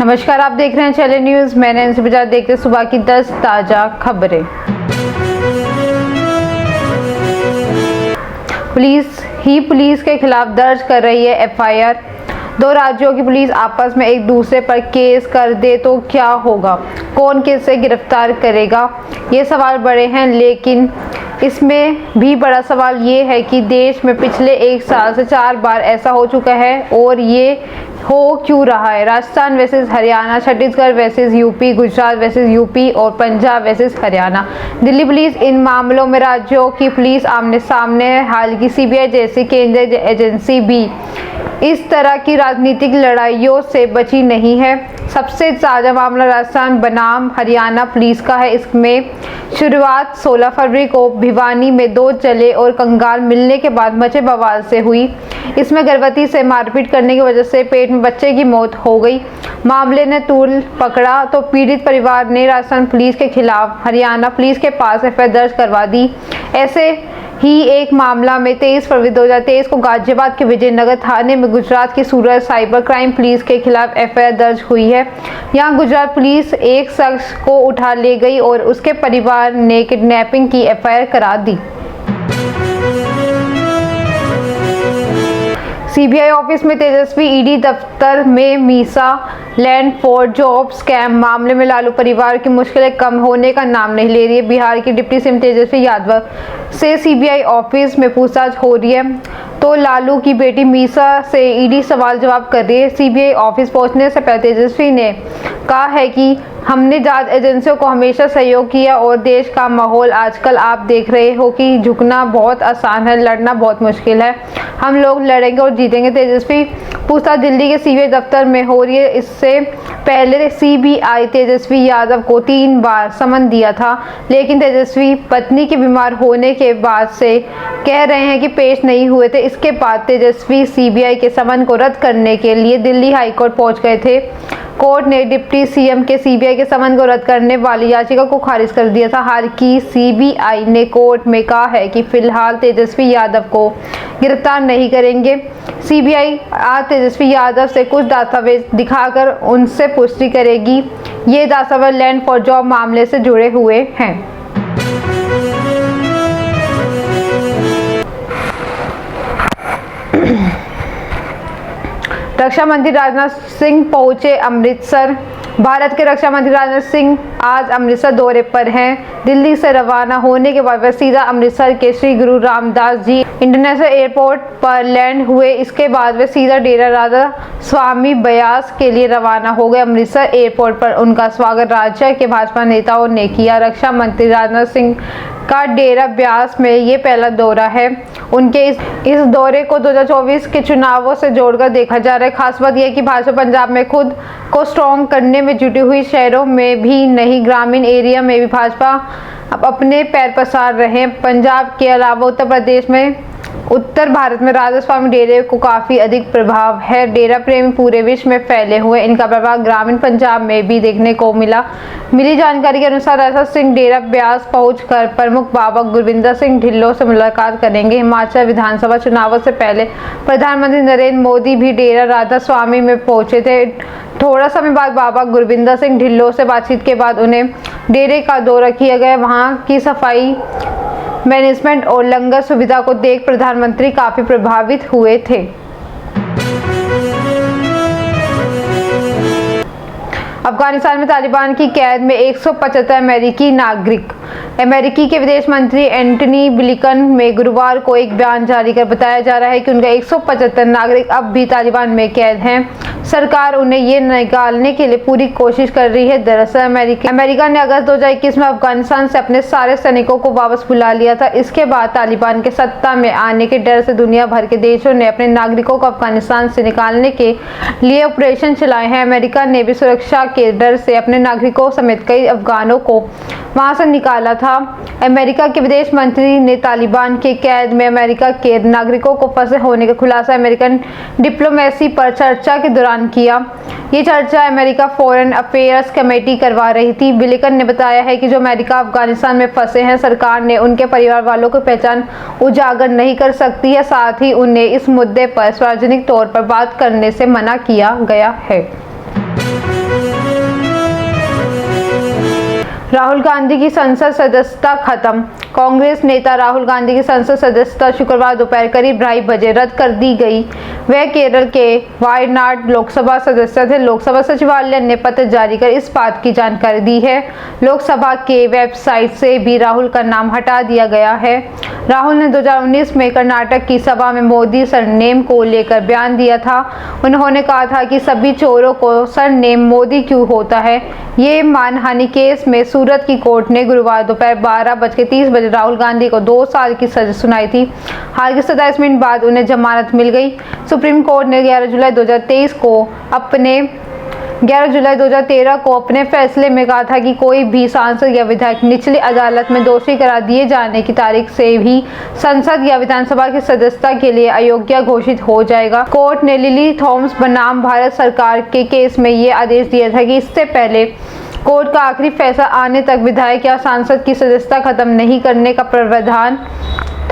नमस्कार, आप देख रहे हैं चैनल न्यूज। मैं नैन्सी बजाज। देखते सुबह की 10 ताजा खबरें। पुलिस के खिलाफ दर्ज कर रही है एफआईआर। दो राज्यों की पुलिस आपस में एक दूसरे पर केस कर दे तो क्या होगा? कौन किसे गिरफ्तार करेगा? ये सवाल बड़े हैं, लेकिन इसमें भी बड़ा सवाल ये है कि देश में पिछले एक साल से 4 बार ऐसा हो चुका है, और ये हो क्यों रहा है? Rajasthan versus Haryana, Chhattisgarh versus UP, Gujarat versus UP और पंजाब वर्सेस हरियाणा। दिल्ली पुलिस इन मामलों में राज्यों की पुलिस आमने सामने है। हालांकि सीबीआई जैसी केंद्रीय एजेंसी भी इस तरह की राजनीतिक लड़ाइयों से बची नहीं है। सबसे ताज़ा मामला राजस्थान बनाम हरियाणा पुलिस का है। इसमें शुरुआत 16 फरवरी को भिवानी में 2 चले और कंगाल मिलने के बाद मचे बवाल से हुई। इसमें गर्भवती से मारपीट करने की वजह से पेट में बच्चे की मौत हो गई। मामले ने तूल पकड़ा तो पीड़ित परिवार ने राजस्थान पुलिस के खिलाफ हरियाणा पुलिस के पास एफआईआर दर्ज करवा दी। ऐसे ही एक मामला में 23 फरवरी 2023 को गाजियाबाद के विजयनगर थाने में गुजरात की सूरत साइबर क्राइम पुलिस के खिलाफ एफआईआर दर्ज हुई है। यहां गुजरात पुलिस एक शख्स को उठा ले गई और उसके परिवार ने किडनैपिंग की एफआईआर करा दी। सीबीआई ऑफिस में तेजस्वी, ईडी दफ्तर में Misa, land for job scam मामले में लालू परिवार की मुश्किलें कम होने का नाम नहीं ले रही है। बिहार की डिप्टी सीएम तेजस्वी यादव से सीबीआई ऑफिस में पूछताछ हो रही है, तो लालू की बेटी मीसा से ईडी सवाल जवाब कर रही है। सीबीआई ऑफिस पहुंचने से पहले तेजस्वी ने कहा है कि हमने जांच एजेंसियों को हमेशा सहयोग किया, और देश का माहौल आजकल आप देख रहे हो कि झुकना बहुत आसान है, लड़ना बहुत मुश्किल है। हम लोग लड़ेंगे और जीतेंगे। तेजस्वी पूछताछ दिल्ली के सीबीआई दफ्तर में हो रही है। इससे पहले सीबीआई तेजस्वी यादव को 3 बार समन दिया था, लेकिन तेजस्वी पत्नी के बीमार होने के बाद से कह रहे हैं कि पेश नहीं हुए थे। इसके बाद तेजस्वी सीबीआई के समन को रद्द करने के लिए दिल्ली हाईकोर्ट पहुंच गए थे। कोर्ट ने डिप्टी सीएम के सीबीआई के समन को रद्द करने वाली याचिका को खारिज कर दिया था। हालांकि सीबीआई ने कोर्ट में कहा है कि फिलहाल तेजस्वी यादव को गिरफ्तार नहीं करेंगे। सीबीआई आज तेजस्वी यादव से कुछ दस्तावेज दिखाकर उनसे पुष्टि करेगी। ये दस्तावेज लैंड फॉर जॉब मामले से जुड़े हुए हैं। रक्षा मंत्री राजनाथ सिंह पहुंचे अमृतसर। भारत के रक्षा मंत्री राजनाथ सिंह आज अमृतसर दौरे पर हैं। दिल्ली से रवाना होने के बाद वे सीधा अमृतसर के श्री गुरु रामदास जी इंटरनेशनल एयरपोर्ट पर लैंड हुए। इसके बाद वे सीधा डेरा राधा स्वामी ब्यास के लिए रवाना हो गए। अमृतसर एयरपोर्ट पर उनका स्वागत राज्य के भाजपा नेताओं ने किया। रक्षा मंत्री राजनाथ सिंह का डेरा ब्यास में ये पहला दौरा है। उनके इस दौरे को 2024 के चुनावों से जोड़कर देखा जा रहा है। खास बात यह है कि भाजपा पंजाब में खुद को स्ट्रॉन्ग करने में जुटी हुई, शहरों में भी नहीं ग्रामीण एरिया में भी भाजपा अब अपने पैर पसार रहे हैं। पंजाब के अलावा उत्तर प्रदेश में उत्तर भारत में राधा स्वामी डेरे को काफी अधिक प्रभाव है। डेरा प्रेमी पूरे विश्व में फैले हुए, इनका प्रभाव ग्रामीण पंजाब में भी देखने को मिली जानकारी के अनुसार राजनाथ सिंह डेरा ब्यास पहुंचकर प्रमुख बाबा गुरविंदर सिंह ढिल्लों से मुलाकात करेंगे। हिमाचल विधानसभा चुनावों से पहले प्रधानमंत्री नरेंद्र मोदी भी डेरा राधा स्वामी में पहुंचे थे। थोड़ा समय बाद बाबा गुरविंदर सिंह ढिल्लों से बातचीत के बाद उन्हें डेरे का दौरा किया गया। वहां की सफाई, मैनेजमेंट और लंगर सुविधा को देख प्रधानमंत्री काफी प्रभावित हुए थे। अफगानिस्तान में तालिबान की कैद में 175 अमेरिकी नागरिक। अमेरिकी के विदेश मंत्री एंटनी ब्लिंकन में गुरुवार को एक बयान जारी कर बताया जा रहा है कि उनका 175 नागरिक अब भी तालिबान में कैद हैं। सरकार उन्हें ये निकालने के लिए पूरी कोशिश कर रही है। दरअसल अमेरिका ने अगस्त 2021 में अफगानिस्तान से अपने सारे सैनिकों को वापस बुला लिया था। इसके बाद तालिबान के सत्ता में आने के डर से दुनिया भर के देशों ने अपने नागरिकों को अफगानिस्तान से निकालने के लिए ऑपरेशन चलाए हैं। अमेरिका ने भी सुरक्षा के डर से अपने नागरिकों समेत कई अफगानों को वहां से निकाला था। अमेरिका के विदेश मंत्री ने तालिबान के कैद में अमेरिका के नागरिकों को फंसे होने का खुलासा अमेरिकन डिप्लोमेसी पर चर्चा के दौरान किया। ये चर्चा अमेरिका फॉरेन अफेयर्स कमेटी करवा रही थी। ब्लिंकन ने बताया है कि जो अमेरिका अफगानिस्तान में फंसे हैं, सरकार ने उनके परिवार वालों की पहचान उजागर नहीं कर सकती है। साथ ही उन्हें इस मुद्दे पर सार्वजनिक तौर पर बात करने से मना किया गया है। राहुल गांधी की संसद सदस्यता खत्म। कांग्रेस नेता राहुल गांधी की संसद सदस्यता शुक्रवार दोपहर करीब 2:30 बजे रद्द कर दी गई। वह केरल के वायनाड लोकसभा सदस्य थे। लोकसभा सचिवालय ने पत्र जारी कर इस बात की जानकारी दी है। लोकसभा के वेबसाइट से भी राहुल का नाम हटा दिया गया है। राहुल ने 2019 में कर्नाटक की सभा में मोदी सरनेम को लेकर बयान दिया था। उन्होंने कहा था कि सभी चोरों को सरनेम मोदी क्यों होता है। ये मानहानि केस में सूरत की कोर्ट ने गुरुवार दोपहर 12:30 बजे राहुल गांधी को 2 साल की सजा सुनाई थी। हालांकि 27 मिनट बाद उन्हें जमानत मिल गई। सुप्रीम कोर्ट ने 11 जुलाई 2013 को अपने फैसले में कहा था कि कोई भी सांसद या विधायक निचली अदालत में दोषी करार दिए जाने की तारीख से ही संसद या विधानसभा की सदस्यता के लिए अयोग्य घोषित हो जाएगा। कोर्ट ने लिली थॉमस बनाम भारत सरकार के केस में ये आदेश दिया था कि इससे पहले कोर्ट का आखिरी फैसला आने तक विधायक या सांसद की सदस्यता खत्म नहीं करने का प्रावधान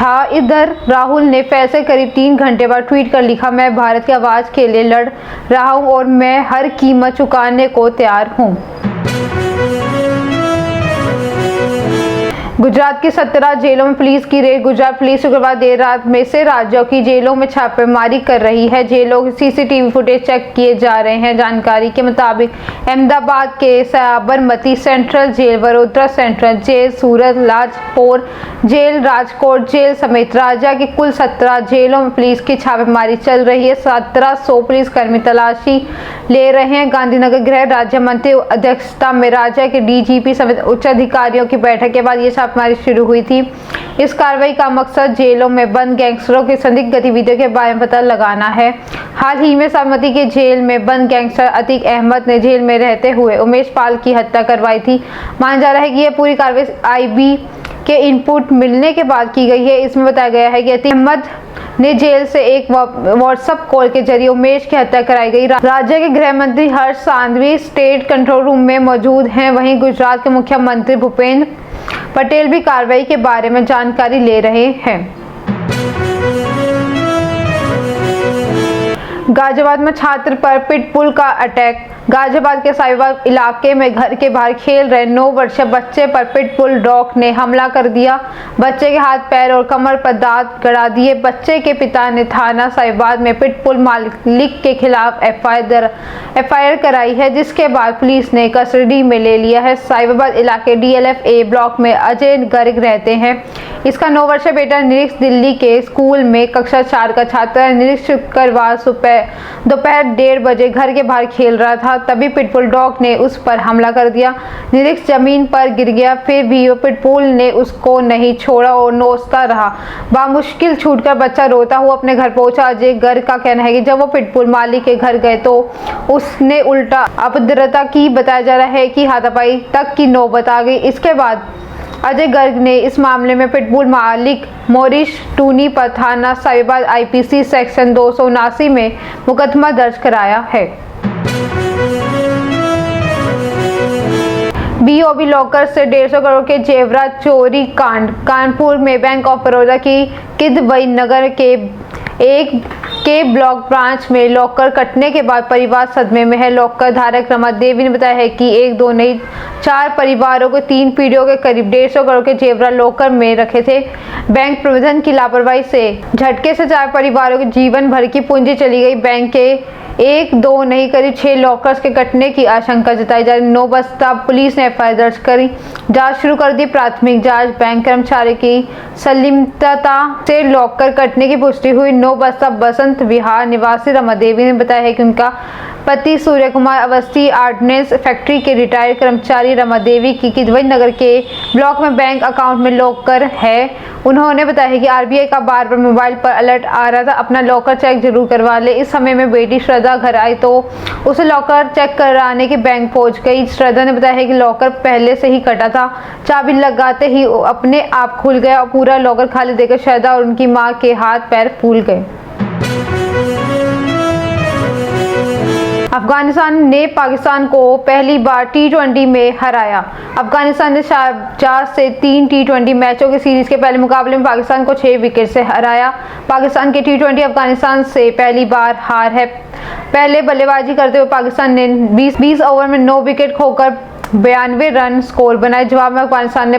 था। इधर राहुल ने फैसले करीब 3 घंटे बाद ट्वीट कर लिखा, मैं भारत की आवाज के लिए लड़ रहा हूं और मैं हर कीमत चुकाने को तैयार हूं। गुजरात की 17 जेलों में पुलिस की रेड। गुजरात पुलिस शुक्रवार देर रात में से राज्यों की जेलों में छापेमारी कर रही है। जेलों की सीसीटीवी फुटेज चेक किए जा रहे हैं। जानकारी के मुताबिक अहमदाबाद के Sabarmati central jail, Vadodara central jail, Surat, Lajpore jail, Rajkot jail समेत राज्य की कुल 17 जेलों में पुलिस की छापेमारी चल रही है। 1700 पुलिसकर्मी तलाशी ले रहे हैं। गांधीनगर गृह राज्य मंत्री अध्यक्षता में राज्य के डीजीपी समेत उच्च अधिकारियों की बैठक के बाद ये छापेमारी शुरू हुई थी। इस कार्रवाई का मकसद जेलों में बंद गैंगस्टरों की संदिग्ध गतिविधियों के बारे में पता लगाना है। हाल ही में साबरमती के जेल में बंद गैंगस्टर अतीक अहमद ने जेल में रहते हुए उमेश पाल की हत्या करवाई थी। माना जा रहा है कि यह पूरी कार्रवाई आईबी के इनपुट मिलने के बाद की गई है। इसमें बताया गया है कि अतीक अहमद ने जेल से एक व्हाट्सएप कॉल के जरिए उमेश की हत्या कराई गई। राज्य के गृह मंत्री हर्ष सांघवी स्टेट कंट्रोल रूम में मौजूद हैं। वहीं गुजरात के मुख्यमंत्री भूपेंद्र पटेल भी कार्रवाई के बारे में जानकारी ले रहे हैं। गाजियाबाद में छात्र पर पिटबुल का अटैक। गाजियाबाद के साहिबाबाद इलाके में घर के बाहर खेल रहे 9 वर्षीय बच्चे पर पिटबुल डॉग ने हमला कर दिया। बच्चे के हाथ, पैर और कमर पर दांत गड़ा दिए। बच्चे के पिता ने थाना साहिबाबाद में पिटबुल मालिक के खिलाफ एफआईआर कराई है, जिसके बाद पुलिस ने कस्टडी में ले लिया है। साहिबाबाद इलाके DLF A ब्लॉक में अजय गर्ग रहते हैं। इसका 9 वर्षीय बेटा निरीक्ष दिल्ली के स्कूल में कक्षा 4 का छात्र है। निरीक्ष शुक्रवार दोपहर 1:30 बजे घर के बाहर खेल रहा था, तभी पिटबुल डॉग ने उस पर हमला कर दिया। निरीक्ष जमीन पर गिर गया, फिर भी पिटबुल ने उसको नहीं छोड़ा और नोचता रहा। बामुश्किल छूटकर बच्चा रोता हुआ अपने घर पहुंचा। अजय गर्ग का कहना है कि जब वो पिटबुल मालिक के घर गए तो उसने उल्टा अपद्रता की। बताया जा रहा है कि हाथापाई तक की नौबत आ गई। इसके बाद अजय गर्ग ने इस मामले में पिटबुल मालिक मोरिश टूनी पर थाना साहिबाबाद IPC सेक्शन 279 में मुकदमा दर्ज कराया है। BOB लॉकर से 150 करोड़ के जेवरात चोरी कांड। कानपुर में बैंक ऑफ बड़ौदा की किदवई नगर के एक ब्लॉक ब्रांच में लॉकर कटने के बाद परिवार सदमे में है। लॉकर धारक रमा देवी ने बताया है कि 1-2 नहीं 4 परिवारों को 3 पीढ़ियों के करीब 150 करोड़ के जेवरात लॉकर में रखे थे। बैंक प्रबंधन की लापरवाही से झटके से 4 परिवारों के जीवन भर की पूंजी चली गई। बैंक के 1-2 नहीं करीब 6 लॉकर्स के कटने की आशंका जताई जा रही। नौबस्ता पुलिस ने FIR दर्ज करी, जांच शुरू कर दी। प्राथमिक जांच बैंक कर्मचारी की संलिप्तता से लॉकर कटने की पुष्टि हुई। नौबस्ता बसंत विहार निवासी रमा देवी ने बताया है कि उनका पति सूर्य कुमार अवस्थी ऑर्डिनेंस फैक्ट्री के रिटायर्ड कर्मचारी रमा देवी की किदवई नगर के ब्लॉक में बैंक अकाउंट में लॉकर है। उन्होंने बताया है कि RBI का बार-बार मोबाइल पर अलर्ट आ रहा था, अपना लॉकर चेक जरूर करवा ले। इस समय में बेटी श्रद्धा घर आई तो उसे लॉकर चेक कराने के बैंक पहुंच गई। श्रद्धा ने बताया है कि लॉकर पहले से ही कटा था, चाबी लगाते ही अपने आप खुल गया और पूरा लॉकर खाली देखकर श्रद्धा और उनकी मां के हाथ पैर फूल गए। अफगानिस्तान ने पाकिस्तान को पहली बार T20 में हराया। अफगानिस्तान ने शारजाह से 3 T20 मैचों की सीरीज के पहले मुकाबले में पाकिस्तान को 6 विकेट से हराया। पाकिस्तान के T20 अफगानिस्तान से पहली बार हार है। पहले बल्लेबाजी करते हुए पाकिस्तान ने 20 ओवर में 9 विकेट खोकर 92 रन स्कोर बनाए। जवाब में अफगानिस्तान ने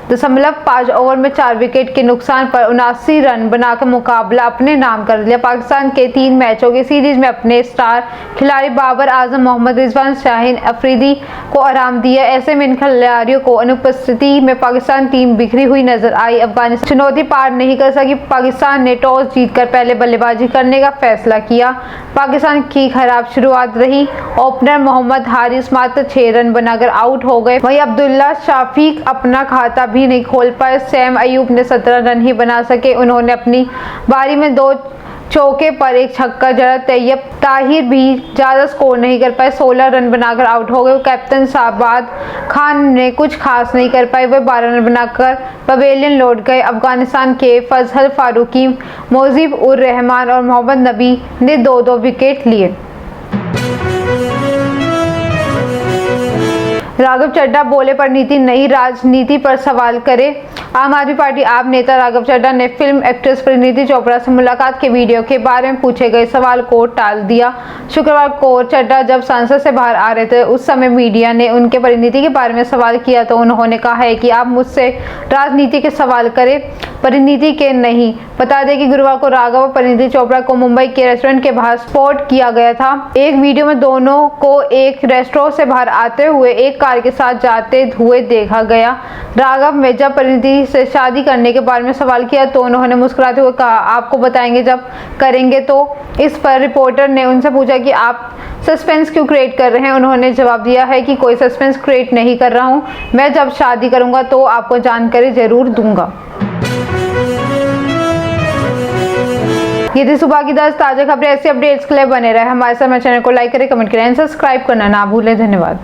17.5 ओवर में 4 विकेट के नुकसान पर 79 रन बनाकर मुकाबला अपने नाम कर लिया। पाकिस्तान के 3 मैचों की सीरीज में अपने स्टार खिलाड़ी बाबर आजम, मोहम्मद रिजवान, शाहीन अफरीदी को आराम दिया। ऐसे में इन खिलाड़ियों को अनुपस्थिति में पाकिस्तान टीम बिखरी हुई नजर आई। अफगानिस्तान चुनौती पार नहीं कर सकी। पाकिस्तान ने टॉस जीतकर पहले बल्लेबाजी करने का फैसला किया। पाकिस्तान की खराब शुरुआत रही। ओपनर मोहम्मद हारिस मात्र 6 रन बनाकर आउट हो गए। वहीं अब्दुल्ला शाफीक अपना खाता भी नहीं खोल पाए। सैम अयूब ने 17 रन ही बना सके। उन्होंने अपनी बारी में 2 चौके पर एक छक्का जड़ा। तैयब ताहिर भी ज़्यादा स्कोर नहीं कर पाए, 16 रन बनाकर आउट हो गए। कैप्टन शाहबाद खान ने कुछ खास नहीं कर पाए, वे 12 रन बनाकर पवेलियन लौट गए। अफगानिस्तान के फजल फारूकी, मोजीब उर रहमान और मोहम्मद नबी ने 2-2 विकेट लिए। राघव चड्ढा बोले पर नीति नहीं, राजनीति पर सवाल करे। आम आदमी पार्टी आप नेता राघव चड्ढा ने फिल्म एक्ट्रेस परिणीति चोपड़ा से मुलाकात के वीडियो के बारे में पूछे गए सवाल को टाल दिया। शुक्रवार को चड्ढा जब संसद से बाहर आ रहे थे, उस समय मीडिया ने उनके परिणीति के बारे में सवाल किया तो उन्होंने कहा है कि आप मुझसे राजनीति के सवाल करें, परिणीति के नहीं। बता दें कि गुरुवार को राघव और परिणीति चोपड़ा को मुंबई के रेस्टोरेंट के बाहर स्पॉट किया गया था। एक वीडियो में दोनों को एक रेस्टोरेंट से बाहर आते हुए एक कार के साथ जाते हुए देखा गया। राघव ने जब परिणीति से शादी करने के बारे में सवाल किया तो उन्होंने मुस्कुराते हुए कहा, आपको बताएंगे जब करेंगे। तो इस पर रिपोर्टर ने उनसे पूछा कि आप सस्पेंस क्यों क्रिएट कर रहे हैं। उन्होंने जवाब दिया है कि कोई सस्पेंस क्रिएट नहीं कर रहा हूं, मैं जब शादी करूंगा तो आपको जानकारी जरूर दूंगा। ये थी सुबह की 10 ताजा खबरें। ऐसी अपडेट्स के लिए बने रहे हमारे साथ। चैनल को लाइक करें, कमेंट करें, सब्सक्राइब करना ना भूलें। धन्यवाद।